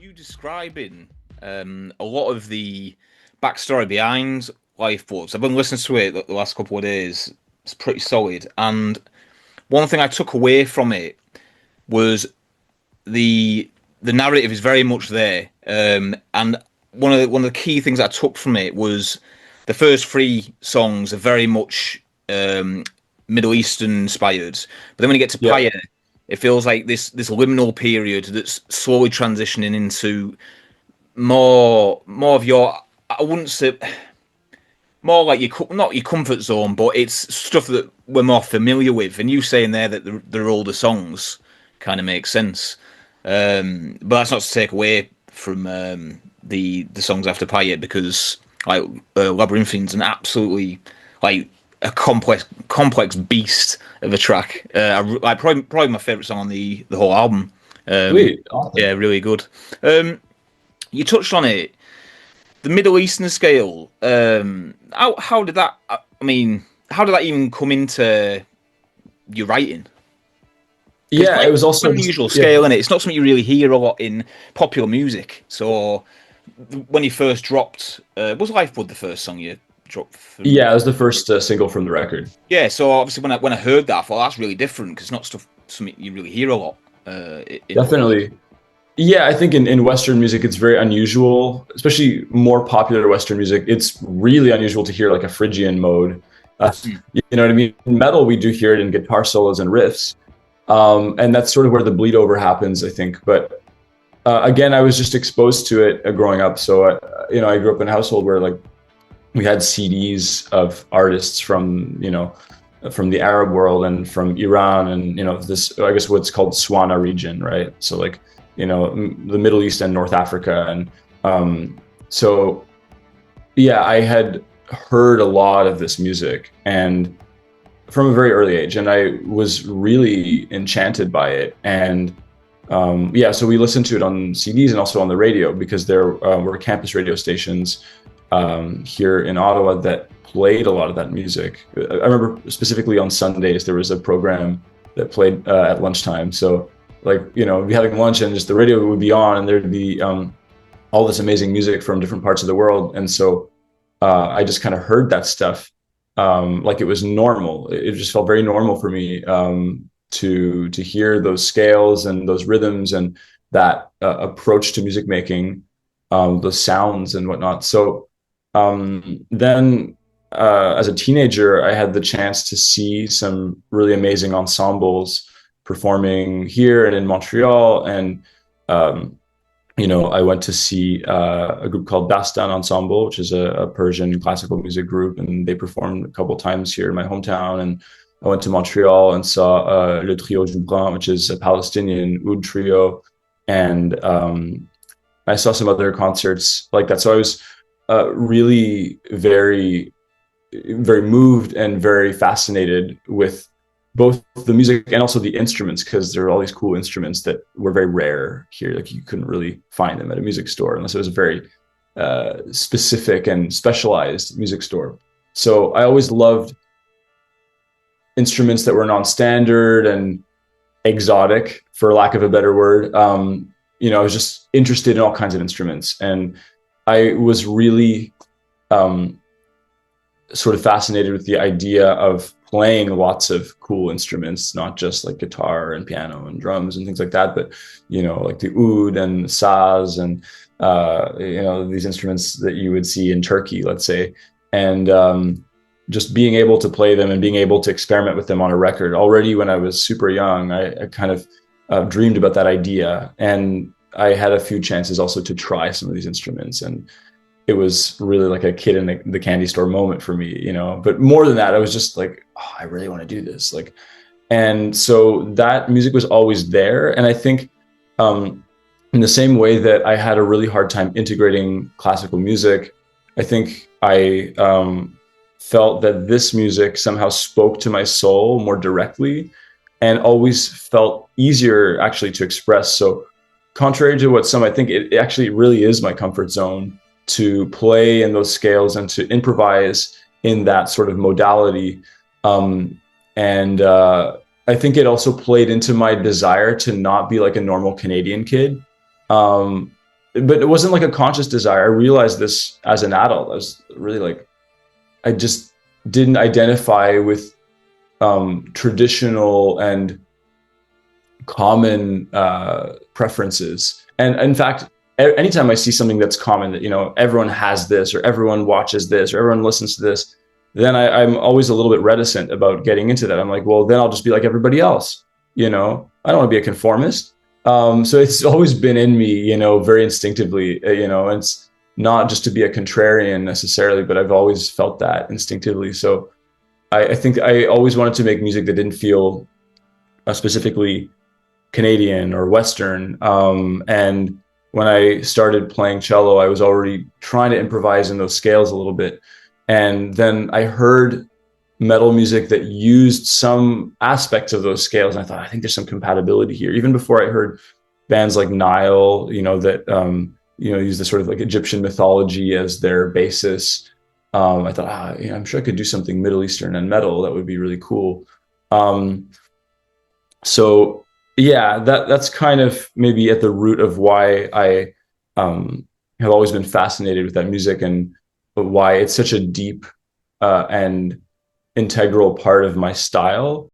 you describing a lot of the backstory behind Lifeboats. I've been listening to it the last couple of days. It's pretty solid. And one thing I took away from it was the the narrative is very much there. And one of the key things I took from it was the first three songs are very much Middle Eastern inspired. But then when you get to Yeah. Pyre, it feels like this liminal period that's slowly transitioning into more of your, I wouldn't say more like your not your comfort zone, but it's stuff that we're more familiar with. And you saying there that they're older songs kind of makes sense. But that's not to take away from the songs after Pyre, because like Labyrinthine's an absolutely like a complex beast of a track. Like probably my favorite song on the whole album. Sweet. Awesome. Yeah, really good. You touched on it, the Middle Eastern scale. How did that? I mean, how did that even come into your writing? Because Yeah, it was it's quite also an just unusual yeah. scale, and it's not something you really hear a lot in popular music. So when you first dropped, was Lifeblood the first song you dropped from? Yeah, it was the first single from the record. Yeah, so obviously when I heard that, I thought that's really different because it's not something you really hear a lot in other music. Definitely. Yeah, I think in Western music, it's very unusual, especially more popular Western music. It's really unusual to hear like a Phrygian mode. Mm. You know what I mean? In metal, we do hear it in guitar solos and riffs. And that's sort of where the bleed over happens, I think. But again, I was just exposed to it growing up. So, I grew up in a household where like we had CDs of artists from the Arab world and from Iran and this, I guess, what's called Swana region, right? So like the Middle East and North Africa, and so yeah, I had heard a lot of this music and from a very early age, and I was really enchanted by it. And yeah, so we listened to it on CDs and also on the radio because there were campus radio stations here in Ottawa that played a lot of that music. I remember specifically on Sundays there was a program that played at lunchtime. So like we'd be having lunch and just the radio would be on, and there'd be all this amazing music from different parts of the world. And so I just kind of heard that stuff like it was normal. It just felt very normal for me to hear those scales and those rhythms and that approach to music making, those sounds and whatnot. So then as a teenager, I had the chance to see some really amazing ensembles performing here and in Montreal. And, I went to see a group called Dastan Ensemble, which is a Persian classical music group. And they performed a couple of times here in my hometown. And I went to Montreal and saw Le Trio Joubran, which is a Palestinian oud trio. And I saw some other concerts like that. So I was really very, very moved and very fascinated with both the music and also the instruments, because there are all these cool instruments that were very rare here. Like you couldn't really find them at a music store unless it was a very specific and specialized music store. So I always loved instruments that were non-standard and exotic, for lack of a better word. I was just interested in all kinds of instruments, and I was really sort of fascinated with the idea of playing lots of cool instruments, not just like guitar and piano and drums and things like that, but like the oud and the saz and these instruments that you would see in Turkey, let's say. And just being able to play them and being able to experiment with them on a record. Already when I was super young, I kind of dreamed about that idea, and I had a few chances also to try some of these instruments, and it was really like a kid in the candy store moment for me, but more than that, I was just like, oh, I really want to do this. And so that music was always there. And I think in the same way that I had a really hard time integrating classical music, I think I felt that this music somehow spoke to my soul more directly and always felt easier actually to express. So contrary to what some, I think it actually really is my comfort zone to play in those scales and to improvise in that sort of modality. And I think it also played into my desire to not be like a normal Canadian kid. but it wasn't like a conscious desire. I realized this as an adult. I was really like, I just didn't identify with traditional and common preferences. And in fact, anytime I see something that's common, that, you know, everyone has this, or everyone watches this, or everyone listens to this, then I'm always a little bit reticent about getting into that. I'm like, well, then I'll just be like everybody else. You know, I don't want to be a conformist. So it's always been in me, you know, very instinctively, you know, and it's not just to be a contrarian necessarily, but I've always felt that instinctively. So I think I always wanted to make music that didn't feel specifically Canadian or Western. And when I started playing cello, I was already trying to improvise in those scales a little bit. And then I heard metal music that used some aspects of those scales. And I thought, I think there's some compatibility here. Even before I heard bands like Nile, you know, that, you know, use the sort of like Egyptian mythology as their basis. I thought, you know, I'm sure I could do something Middle Eastern and metal. That would be really cool. So yeah, that's kind of maybe at the root of why I have always been fascinated with that music, and why it's such a deep and integral part of my style.